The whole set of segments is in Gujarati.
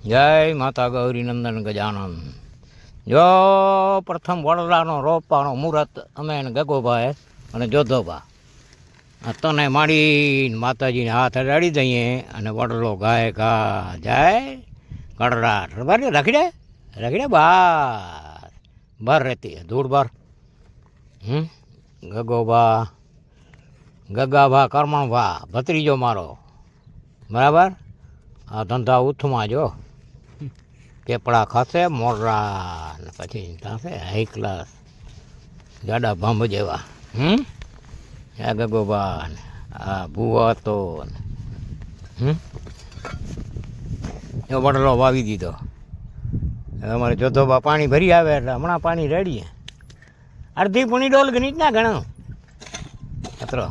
જય માતા ગૌરી નંદન ગજાનન. જો પ્રથમ વડલાનો રોપવાનો મુહૂર્ત અમે એને ગગોભાઈ અને જોધોભા તને માડીને માતાજીને હાથ અડાડી દઈએ અને વડલો ગાય ઘા જાય કડરાટ બરાબર રખડે બસ બાર રહેતી ધૂળ બાર. ગગોભા ગગાભા કરમણભા ભત્રીજો મારો બરાબર. આ ધંધા ઉથમાં જો પેપડા ખાશે મોરરા ને પછી થશે હાઈ ક્લાસ જાડા ભાંભ જેવા. આ ગગોબા ને આ ભૂવો હતો ને એ વડલો વાવી દીધો. હવે અમારે જોધોબા પાણી ભરી આવે એટલે હમણાં પાણી રેડીએ. અડધી પૂણી ડોલ ગણી જ ના ઘણું અતરો.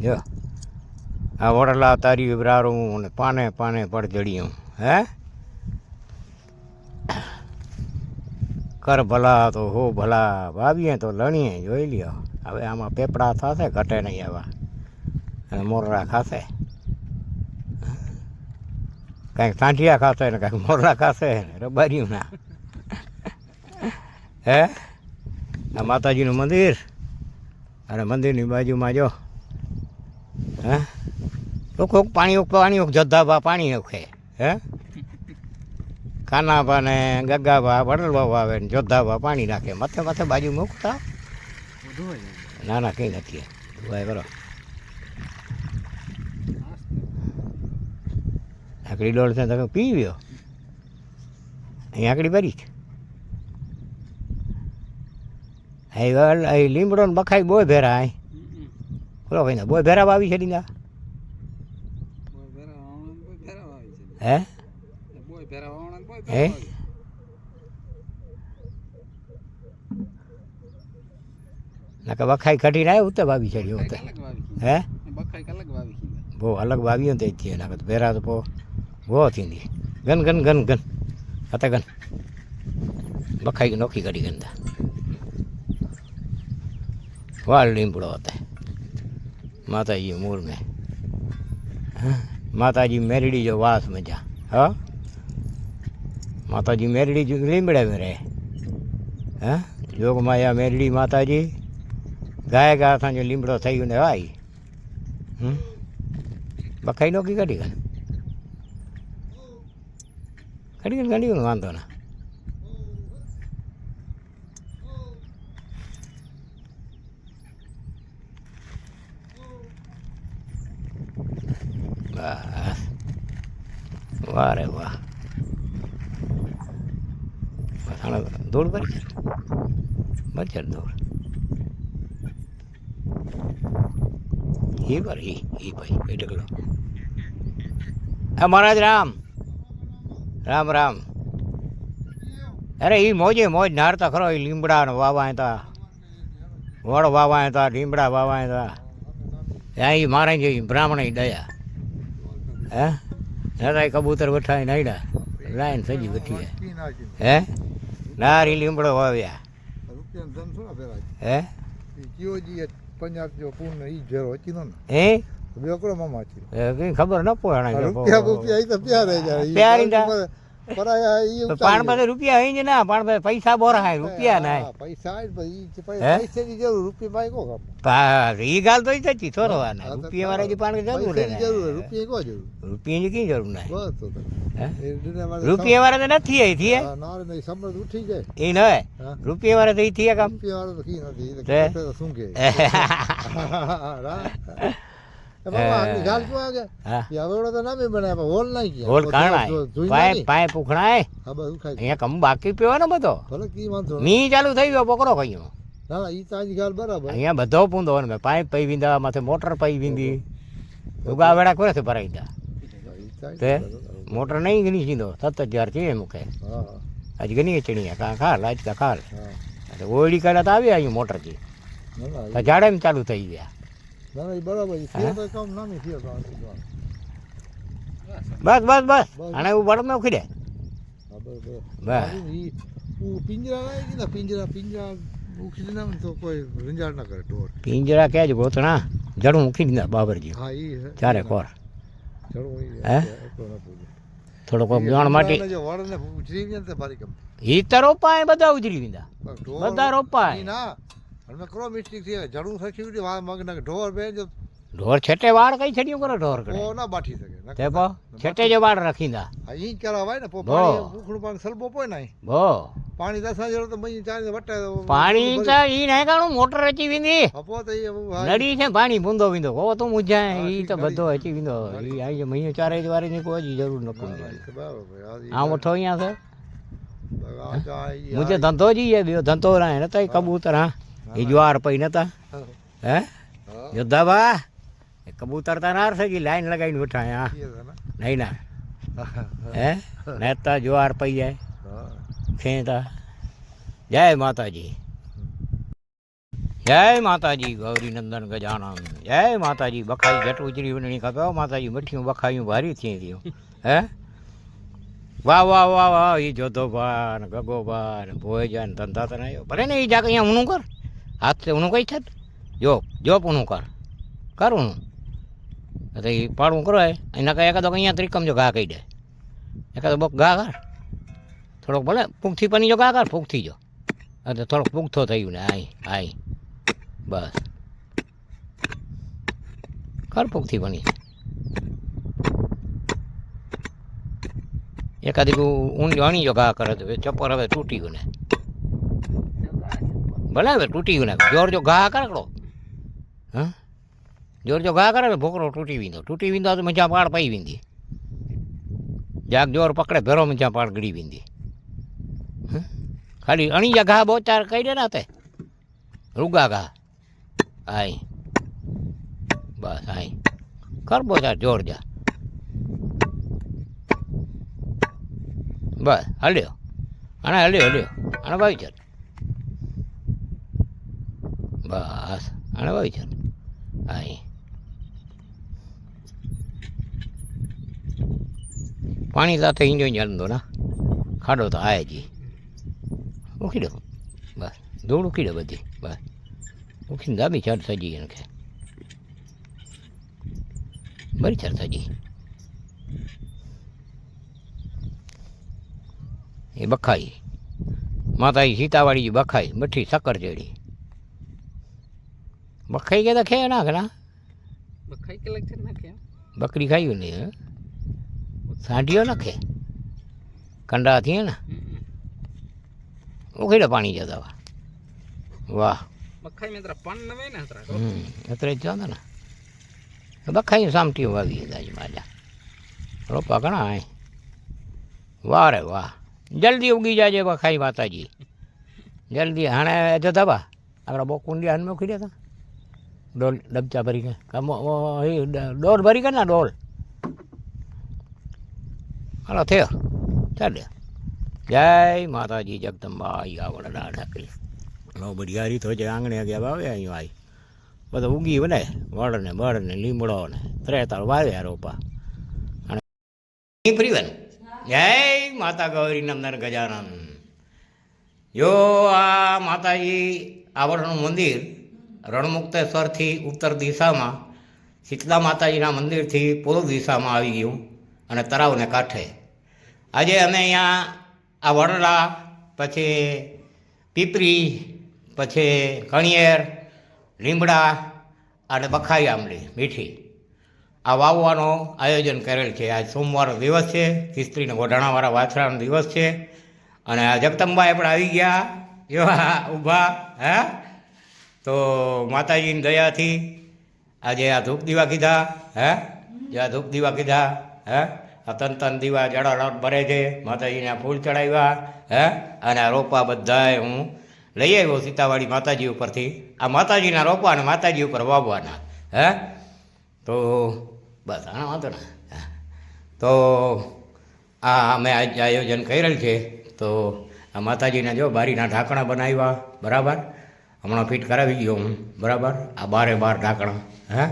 જો આ વડલા તારી વિભરારું ને પાને પાને પડજડિયું હે કર ભલા તો હો ભલા વાવીએ તો લણીએ જોઈ લ્યો. હવે આમાં પેપડા થશે ઘટે નહીં આવા અને મોરરા ખાશે કાંઈક સાંઠિયા ખાશે ને કાંઈક મોરરા ખાશે રબાર્યું ના. હે આ માતાજીનું મંદિર અને મંદિરની બાજુમાં જો હે લોકો પાણી જોધાભા પાણી ઓખે હે કાનાભા ને ગગાભા વડલભા વાવે ને જોધાભા પાણી નાખે માથે માથે બાજુ મૂકતા. ના ના કંઈ નથી ભાઈ કરો. આકડી ડોળ છે તમે પી ગયો અહીં આકડી ભરી છે. અહીં લીમડો ને બખાઈ બોય ભેરા અહીં બોલો ભાઈ બોય ભેરા વાવી છે દીના હે હે નાકા બખાઈ કાઢીને આવ્યો ઉતે વાવી છે ઉતે હે બહુ અલગ વાવી તે જ નાકા તો ભેરા તો બહુ થીંદી ગન ગન ગન ગન હતા ગન બખાઈ નોખી કાઢી ગંદા વાળ લીમડો હતા માતાજી મૂળ મેં માતાજી મેરડી જો વાસ મજા હા માતાજી મેરડી જો લીમડે में रहे हाँ जोग माया मेरड़ी माताजी गाय गा था जो લીમડો થઈ ને આવી બખાઈ નોકી કાઢી ગયું વાંધો ના. બસ વાહ રે વાહ દોડ ભરી બચર દોડ એ બર એ ભાઈ એ ઢગલો. હા મહારાજ રામ રામ રામ. અરે એ મોજે મોજ નારતા ખરો એ લીમડા વાવા હતા વડ વાવા હતા લીમડા વાવા હતા ત્યાં એ મારે જે બ્રાહ્મણ દયા હે નતા કબૂતર વઠાઈ નાયડા લાઈન સજી વઠી હે નારી લીમડો વાવ્યા હે હે કઈ ખબર ન પડે પાણ પાસે રૂપિયા હોય ને પાણ પાસે પૈસા બોરા રૂપિયા ના ઈ ગાલ તો સચી થોડો રૂપિયા વાળા પાણ જરૂર રૂપિયાની કઈ જરૂર ના રૂપિયા વાળા તો નથી અહીંથી એ ન રૂપિયા વાળા તો એ થયા કામ બાકી પીવાનો બધો મી ચાલુ થઈ ગયો પકડો કઈ અહીંયા બધો પૂંદો પાઇપ પઈ વીંદા માથે મોટર પઈ વીંદી ઉગા વેડા કરે છે ભરાઈ દા તે મોટર નહીં ગણી સીધો 7,000 છે મૂકે આજ ગણી ચણી ખાલ આજ કા ખાલ ઓળી કાઢા તો આવ્યા અહીંયા મોટરથી ઝાડે ચાલુ થઈ ગયા. બસ બસ બસ અને એવું બળ મેં ખીડે પિંજરા ક્યાં જ ગોતણા જડું મૂકી દીધા બાબરજી હા ઈ હે ચારે કોર ચડવું ઈ હે? એકલો ન પૂજે થોડોક જાણ માટી જો વળને ઉજરી ગયા ને તે ભારી કમ ઈ તો રોપાય બધા ઉજરી દીધા બધા રોપાય ઈ ના અને કરો મિસ્ટેક થી જડું સખી વા મગ ના ઢોર બે જો ઢોર છેટે વાળ કઈ છેડ્યું કરો ઢોર કરે ઓ ના બાઠી શકે તે પો છેટે જે વાળ રાખીંદા હા ઈ કરાવાય ને બો. પાણી ઉખડું પાણી સલબો પોય નહીં બો પાણી દસા જેવો તો મઈ ચાર વટે પાણી તો ઈ નહીં કાણું મોટર હચી વિંધી હપો તો ઈ નડી છે પાણી બૂંદો વિંદો કો તો મુજાય ઈ તો બધો હચી વિંદો ઈ આઈ મહિને ચારે જ વારી ની કોઈ જરૂર ન કોઈ આમ ઓઠો અહીંયા છે મુજે ધંધો જી है बियो धंधो रहा है नता कबूतर हाँ ये ज्वार पई नता हैं योद्धाबा कबूतर ता नार से की लाइन लगाई बैठा है हाँ नहीं ना हैं नेता ज्वार पई है खेता जय माता जी जय माता जी गौरी नंदन गजानन जय माता जी बखाई झट उजरी वञणी खपे माता जी मिठियूं बखायूं भारी थी थियूं हैं वाह वाह वाह वाह ये जोधोबा ने गगोबा ने भोजा ने धंधा तो नहीं भले ने ये जाके यहाँ ऊनू कर हाथ से ऊनू कही छत जो ऊनू कर ऊनू तो ये पाड़ू करो है इना का एक तो अँ त्रिकम जो घा कही दे एक तो बक घा कर थोड़ा भले पुगथी पनी जो घा कर पुगथी जो अरे थोड़ा पुगथो थयु ने आई बस कर पुगथी पनी एकादी को ऊन अणी जो घा करे तो चप्पर हवे तूटी गयो ने भले हवे तूटी गयो ने जोर जो घा करकड़ो हाँ जोर जो घा करे भोकरो तूटी विंदो तो मजा पाड़ पई विंदी जाग जोर पकड़े भेरो मजा पाड़ गड़ी विंदी खाली अणी जा घा बो चार कई दे ना ते रुगा घा आई बस आई कर बो चार जोर जा बस हल्यो हल्यो आने भाई चल बस आने भाई चल आई पानी तो इंजो जंदो ना खाड़ो तो आए जी उखी दो बस धूड़ उखी दो बधी बस उखी दाबी चढ़ सजी इनके बड़ी चढ़ सजी ये बखाई माता जी सीतावाड़ी जी बखाई मिठी शक्कर जेड़ी बखाई के तो खे ना घना बखाई के लगते ना क्या बकरी खाई नहीं है सांडियो ना खे कंडा थी है ना वो खेड़ा पानी जाता वाह बखाई में तेरा पान नवे ना तेरा अतरे जाता ना बखाई सामटी वागी दाज माजा रोपा घना है वाह रे वाह जल्दी उगी जाजे बखाई माता जी जल्दी हाँ जो दबा अगर बो कुंडिया हन में उखी था डोल डबचा भरी के कम डोल भरी के ना डोल हलो थे चल जय माता जी जगदम्बा आई आवड़ ढाकली लो बढ़िया रीत हो जाए आंगणे अगे वावे अँ आई बधु उगी वने वड़ ने बड़ ने लीमड़ो ने त्रे तार वाव्या रोपा प्रीवन जय माता गौरी नंदन गजानन यो आ माताजी आवरण मंदिर रणमुक्तेश्वर थी उत्तर दिशा में शीतला माताजी मंदिर थी पूर्व दिशा में आई गयु और तराव ने कांठे आज अमे अँ आ वड़ला पछी पीपरी पछी कणियर લીમડા અને બખાઈ આંબલી મીઠી આ વાવવાનો આયોજન કરેલ છે. આજ સોમવારનો દિવસ છે, ખીસ્ત્રીને ગોઢાણાવાળા વાછરાનો દિવસ છે અને આ જગદંબા આપણે આવી ગયા એવા ઊભા હે. તો માતાજીની દયાથી આજે આ ધૂપ દીવા કીધા હે, જે આ ધૂપ દીવા કીધા હે, આ તન દીવા જડાળાટ ભરે છે, માતાજીને આ ફૂલ ચડાવ્યા હે અને આ રોપા બધાય હું લઈ આવ્યો સીતાવાડી માતાજી ઉપરથી. આ માતાજીના રોપા અને માતાજી ઉપર વાવવાના હે. તો બસ આના વાંધો ને. તો આ અમે આજ આયોજન કરેલ છે. તો આ માતાજીના જો બારીના ઢાંકણા બનાવ્યા બરાબર, હમણાં ફિટ કરાવી ગયો હું બરાબર. આ 12 ઢાંકણા હે,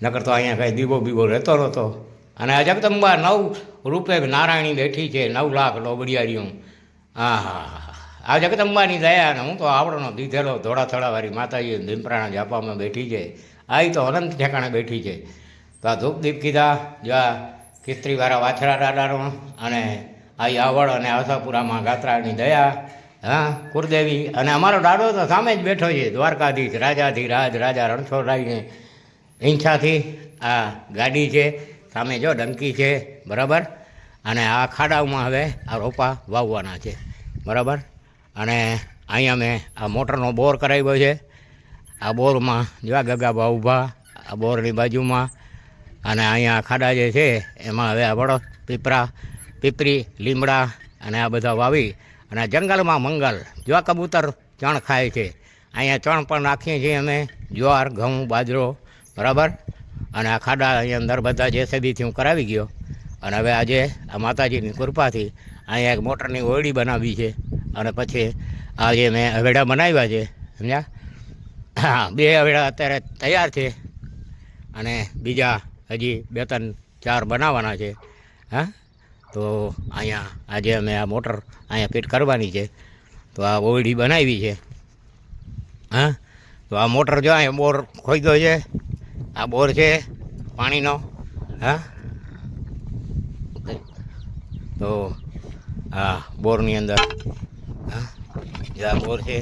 નકર તો અહીંયા કાંઈ દીવો બીવો રહેતો નહોતો. અને આ જગદંબા 9 રૂપે નારાયણી બેઠી છે, 9 લાખ લોબડિયારીઓ. હા હા હા, આ જગદંબાની દયા ને હું તો આવડનો દીધેલો ધોળા થળાવાળી માતાજી ભીમપ્રાણા જાપામાં બેઠી છે આ ઈ તો અનંત ઠેકાણે બેઠી છે. તો આ ધૂપ દીપ કીધા જો આ ખિસ્ત્રીવાળા વાછરા દાદાનો અને આ આવડ અને આશાપુરામાં ગાત્રાની દયા, હા કુળદેવી, અને અમારો દાડો તો સામે જ બેઠો છે, દ્વારકાધીશ રાજાધિરાજ રાજા રણછોડરાયની ઈચ્છાથી આ ગાડી છે, સામે જો ડંકી છે, બરાબર. અને આ ખાડાઓમાં હવે આ રોપા વાવવાના છે, બરાબર. અને અહીંયા મેં આ મોટરનો બોર કરાવ્યો છે. આ બોરમાં જો ગગાબા ઊભા આ બોરની બાજુમાં, અને અહીંયા ખાડા જે છે એમાં હવે આ વડો પીપરી લીમડા અને આ બધા વાવી, અને જંગલમાં મંગલ જો કબૂતર ચણ ખાય છે. અહીંયા ચણ પણ નાખીએ છીએ અમે, જ્વાર ઘઉં બાજરો, બરાબર. અને આ ખાડા અહીંયા અંદર બધા જેસીબીથી હું કરાવી ગયો. અને હવે આજે આ માતાજીની કૃપાથી અહીંયા એક મોટરની ઓરડી બનાવી છે. અને પછી આજે મેં હવેડા બનાવ્યા છે, સમજ્યા. હા, 2 હવેડા અત્યારે તૈયાર છે, અને બીજા હજી 2-3 4 બનાવવાના છે. હા, તો અહીંયા આજે અમે આ મોટર અહીંયા ફિટ કરવાની છે. તો આ ઓરડી બનાવી છે. હા, તો આ મોટર જો અહીંયા બોર ખોઈ ગયો છે, આ બોર છે પાણીનો. હા, તો આ બોરની અંદર, હા જો આ બોર છે,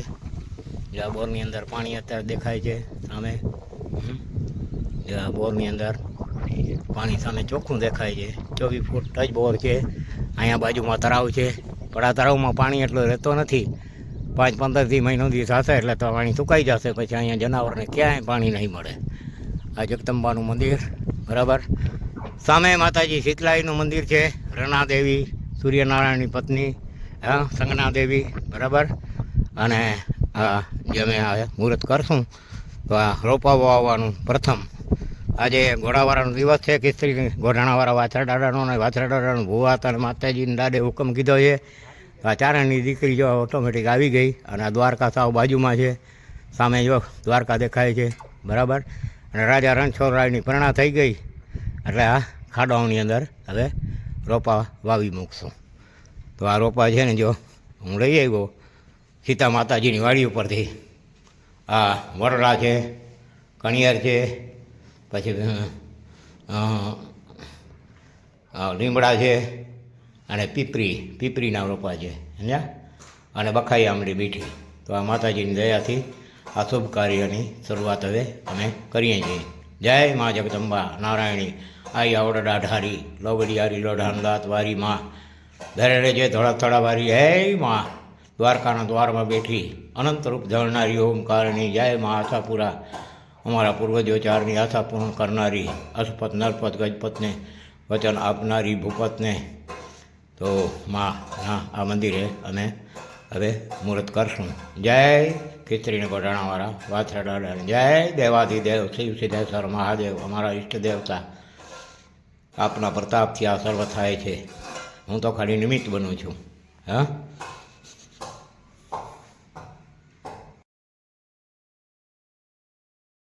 જો આ બોરની અંદર પાણી અત્યારે દેખાય છે સામે. જો આ બોરની અંદર પાણી સામે ચોખ્ખું દેખાય છે. 24 ફૂટ જ બોર છે. અહીંયા બાજુમાં તળાવ છે, પણ આ તળાવમાં પાણી એટલો રહેતો નથી. 5-15 મહિનો દિવસ થશે એટલે તો પાણી સુકાઈ જશે. પછી અહીંયા જનાવરને ક્યાંય પાણી નહીં મળે. આ જગદંબાનું મંદિર, બરાબર. સામે માતાજી શીતલાઈનું મંદિર છે, રણાદેવી સૂર્યનારાયણની પત્ની, હા સંગના દેવી, બરાબર. અને જે અમે આ મુહૂર્ત કરશું તો આ રોપા વાવવાનું પ્રથમ આજે ઘોડાવાળાનો દિવસ છે. ખિસ્ત્રી ઘોડાણાવાળા વાછરા દાદાનો અને વાછરા દાદાનો ભૂવા હતા, અને માતાજીને દાદે હુકમ કીધો છે. આ ચારણની દીકરી જો ઓટોમેટિક આવી ગઈ, અને આ દ્વારકા સાવ બાજુમાં છે, સામે જો દ્વારકા દેખાય છે, બરાબર. અને રાજા રણછોડરાયની પરણા થઈ ગઈ એટલે આ ખાડાઓની અંદર હવે રોપા વાવી મૂકશું. તો આ રોપા છે ને જો હું લઈ આવ્યો સીતા માતાજીની વાડી ઉપરથી. આ વરડા છે, કણિયાર છે, પછી લીમડા છે, અને પીપરીના રોપા છે, સમજ્યા. અને બખાઈ આંબલી બીઠી. તો આ માતાજીની દયાથી આ શુભ કાર્યની શરૂઆત હવે અમે કરીએ છીએ. જય મા જગદંબા નારાયણી. આઈ આવડ દાઢારી લોગડિયારી લોઢાન દાંત વારી માં ધરે રેજે ધોળા થોડા વારી. હે માં દ્વારકાના દ્વારમાં બેઠી અનંત રૂપ ધરનારી ઓમકારની. જય મા આશાપુરા, અમારા પૂર્વજો ચારની આશા પૂર્ણ કરનારી, અશપત નરપત ગજપતને વચન આપનારી ભૂપતને. તો માં આ મંદિરે અમે હવે મુહૂર્ત કરશું. જય ખિસ્ત્રીને ગોઢાણાવાળા વાછરા દાદાને જય. દેવાધિદેવ શિવ સિદ્ધેશ્વર મહાદેવ અમારા ઈષ્ટ દેવતા, આપના પ્રતાપથી આ સર્વ થાય છે. હું તો ખાલી નિમિત્ત બનું છું. હા,